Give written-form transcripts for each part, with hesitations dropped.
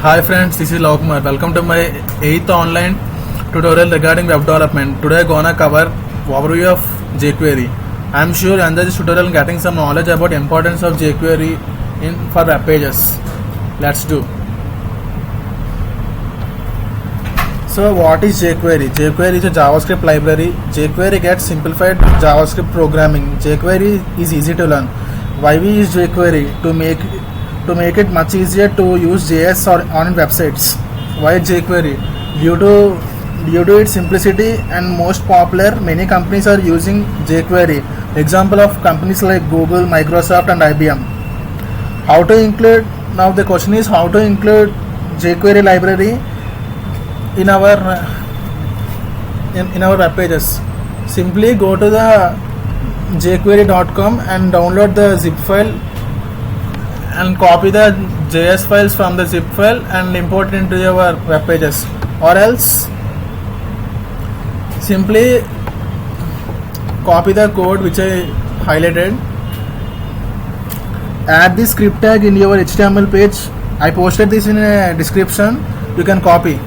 Hi friends, this is Lokumar. Welcome to my 8th online tutorial regarding web development. Today gonna cover overview of jQuery. I am sure you enjoy this tutorial and getting some knowledge about importance of jQuery for web pages. Let's do. So what is jQuery? jQuery is a JavaScript library. jQuery gets simplified JavaScript programming. jQuery is easy to learn. Why we use jQuery? To make it much easier to use JS on websites. Why jQuery? Due to its simplicity and most popular, many companies are using jQuery. Example of companies like Google, Microsoft and IBM. How to include? Now the question is how to include jQuery library in our web pages. Simply go to the jQuery.com and download the zip file and copy the JS files from the zip file and import it into your web pages, or else simply copy the code which I highlighted, add the script tag in your HTML page. I posted this in a description, you can copy.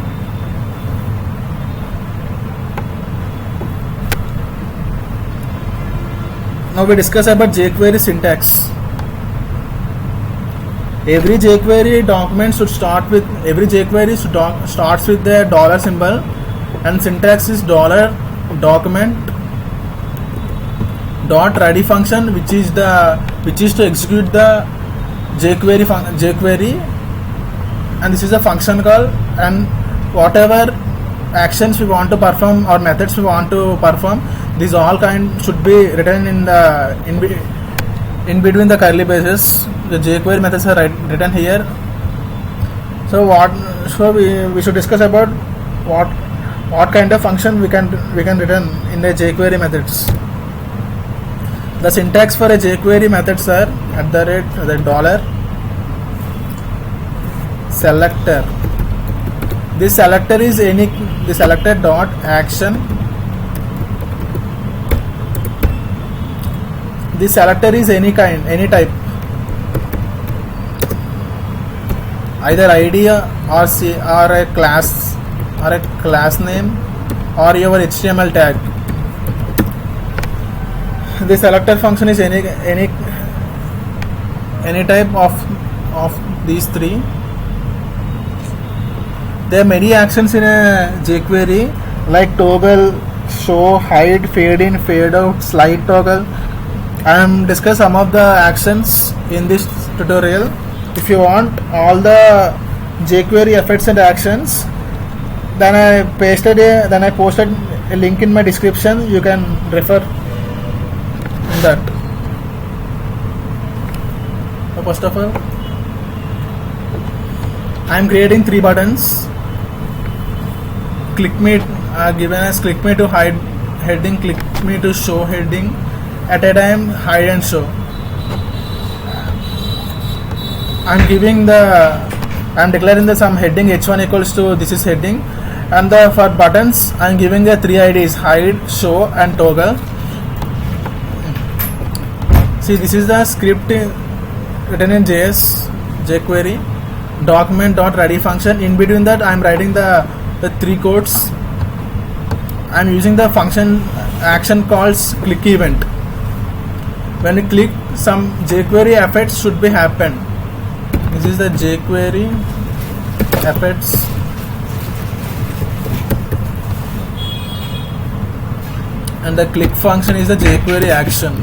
Now we discuss about jQuery syntax. Every jQuery document should starts with the dollar symbol, and syntax is $document dot ready function, which is to execute the jQuery, and this is a function call, and whatever actions we want to perform or methods we want to perform, these all should be written in between the curly braces. The jQuery methods are written here. So we should discuss about what kind of function we can return in the jQuery methods. The syntax for a jQuery methods are $selector. This selector is the selector dot action. This selector is any type, either ID or a class name or your HTML tag. The selector function is any type of these three. There are many actions in a jQuery like toggle, show, hide, fade in, fade out, slide toggle. I am discuss some of the actions in this tutorial. If you want all the jQuery effects and actions, then I posted a link in my description. You can refer that. So first of all, I am creating 3 buttons. Click me given as click me to hide heading, click me to show heading, at a time hide and show. I'm declaring the some heading h1 equals to this is heading, and for buttons I'm giving the 3 IDs hide, show and toggle. See, this is the script written in jQuery document dot ready function. In between that I'm writing the 3 codes. I'm using the function action calls click event. When you click, some jQuery effects should be happen. This is the jQuery effects, and the click function is the jQuery action.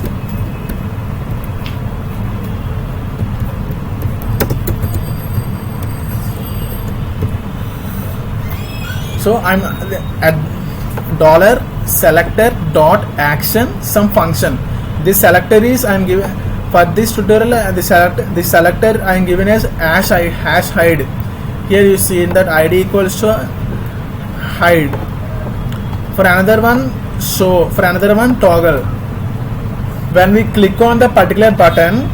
So I'm at $selector dot action some function. This selector is I am given for this tutorial. The selector I am given as hash hide. Here you see in that ID equals to hide. For another one show. For another one toggle. When we click on the particular button,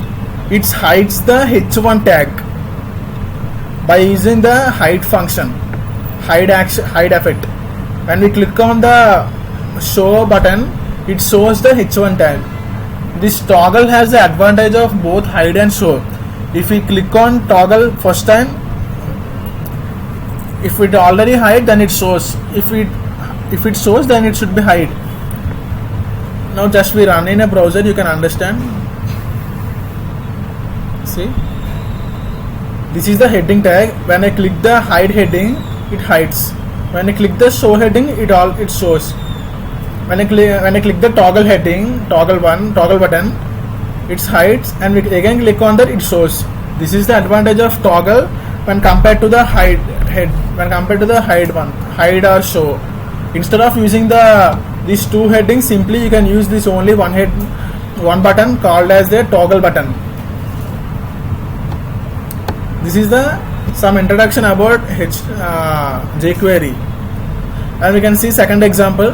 it hides the h1 tag by using the hide function, hide effect. When we click on the show button, it shows the h1 tag. This toggle has the advantage of both hide and show. If we click on toggle first time, if it already hide, then it shows. If it shows, then it should be hide. Now just we run in a browser, you can understand. See, this is the heading tag. When I click the hide heading, it hides. When I click the show heading, it shows. When I click the toggle heading, toggle button, it hides, and we again click on that, it shows. This is the advantage of toggle when compared to the hide one, hide or show. Instead of using these two headings, simply you can use this only one button called as the toggle button. This is some introduction about jQuery, and we can see second example.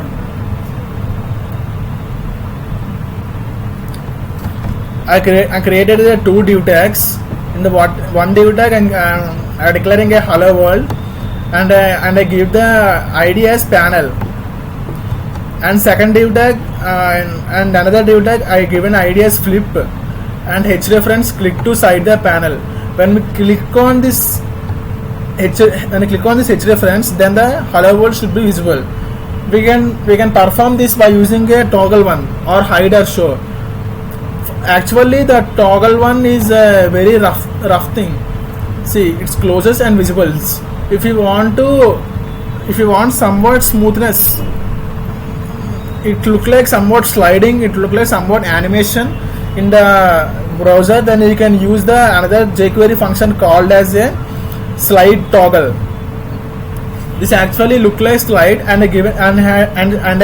I created two div tags. In the one div tag, I'm declaring a hello world, and I give the ID as panel. And second div tag and another div tag, I give an ID as flip, and hrefs click to side the panel. When we click on this hrefs, then the hello world should be visible. We can perform this by using a toggle one or hide or show. Actually, the toggle one is a very rough thing. See, it's closes and visibles. If you want somewhat smoothness, it look like somewhat sliding, it look like somewhat animation in the browser, then you can use the another jQuery function called as a slide toggle. This actually look like slide, and I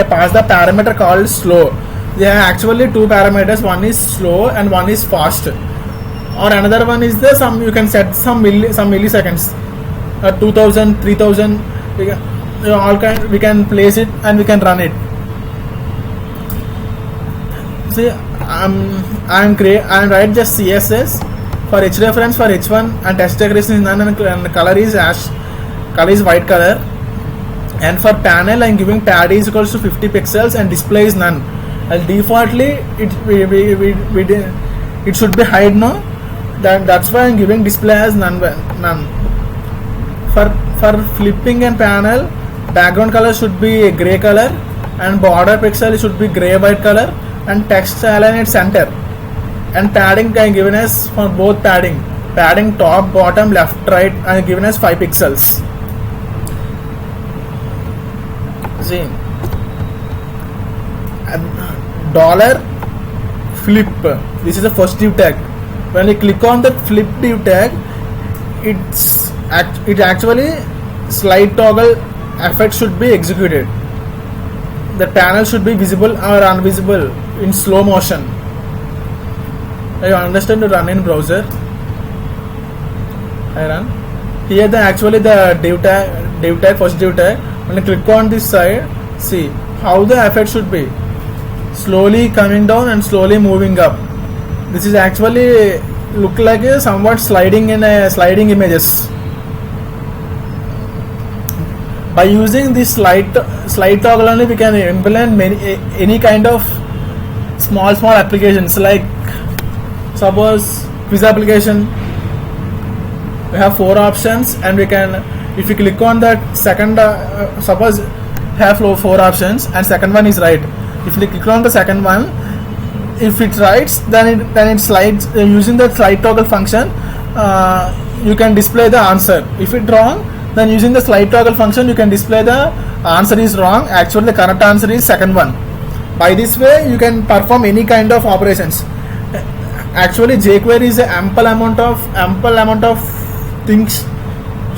pass the parameter called slow. There are actually two parameters, one is slow and one is fast, or another one is you can set some milliseconds, 2000, 3000, we can place it and we can run it. See, I'm write just CSS for hrefs for h1, and text decoration is none, and color is white color, and for panel I'm giving pad is equals to 50 pixels and display is none. And defaultly it should be hide now. That's why I'm giving display as none. For flipping and panel, background color should be a gray color, and border pixel should be gray white color, and text align at center. And padding I'm given as for both padding top, bottom, left, right, I'm given as 5 pixels. See, dollar flip, this is the first div tag. When you click on the flip div tag, it actually slide toggle effect should be executed. The panel should be visible or invisible in slow motion. I understand to run in browser. I run here. The div tag first div tag. When I click on this side, see how the effect should be. Slowly coming down and slowly moving up. This is actually look like a somewhat sliding images. By using this slide toggle only, we can implement any kind of small applications, like suppose quiz application. We have 4 options, and we can, if you click on that second, suppose have 4 options and second one is right. If you click on the second one, if it writes, then it slides. Using the slide toggle function, you can display the answer. If it's wrong, then using the slide toggle function, you can display the answer is wrong. Actually, the correct answer is second one. By this way, you can perform any kind of operations. Actually, jQuery is an ample amount of things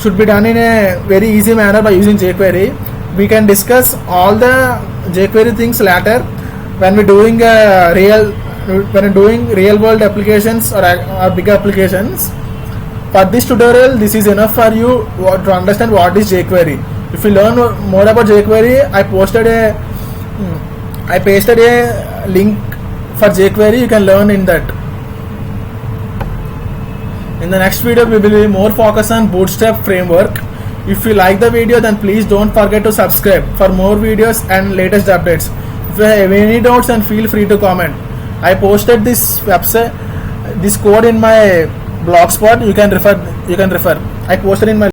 should be done in a very easy manner by using jQuery. We can discuss all the jQuery things later when we're doing real world applications or big applications. For this tutorial, this is enough for you to understand what is jQuery. If you learn more about jQuery, I pasted a link for jQuery. You can learn in that. In the next video, we will be more focused on Bootstrap framework. If you like the video, then please don't forget to subscribe for more videos and latest updates. If you have any doubts, then feel free to comment. I posted this website, this code in my blogspot. You can refer. I posted in my